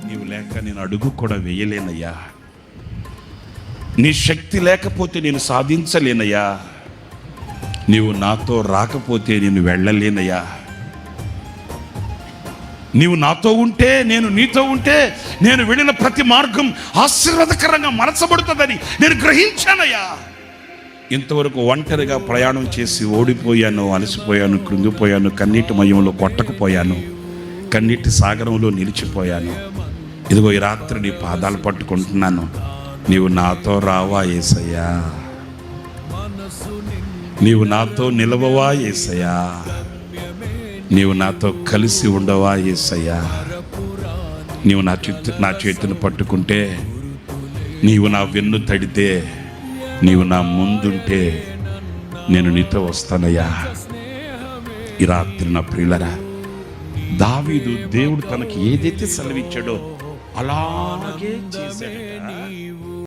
నీవు లేక నేను అడుగు కూడా వేయలేనయ్యా. నీ శక్తి లేకపోతే నేను సాధించలేనయ్యా. నీవు నాతో రాకపోతే నేను వెళ్ళలేనయ్యా. నీవు నాతో ఉంటే, నేను నీతో ఉంటే, నేను వెళ్ళిన ప్రతి మార్గం ఆశీర్వాదకరంగా మలచబడుతుందని నేను గ్రహించానయ్యా. ఇంతవరకు ఒంటరిగా ప్రయాణం చేసి ఓడిపోయాను, అలసిపోయాను, కృంగిపోయాను, కన్నీటి మయంలో కొట్టకపోయాను, కన్నీటి సాగరంలో నిలిచిపోయాను. ఇదిగో ఈ రాత్రి నీ పాదాలు పట్టుకుంటున్నాను. నీవు నాతో రావా యేసయ్యా? నీవు నాతో నిలవవా యేసయ్యా? నీవు నాతో కలిసి ఉండవా యేసయ్యా? నీవు నా చేతిని పట్టుకుంటే, నీవు నా వెన్ను తడితే, నీవు నా ముందుంటే నేను నీతో వస్తానయ్యా. ఈ రాత్రి నా ప్రియులరా, దావీదు దేవుడు తనకి ఏదైతే సెలవిచ్చాడో అలాగే చేశాడట.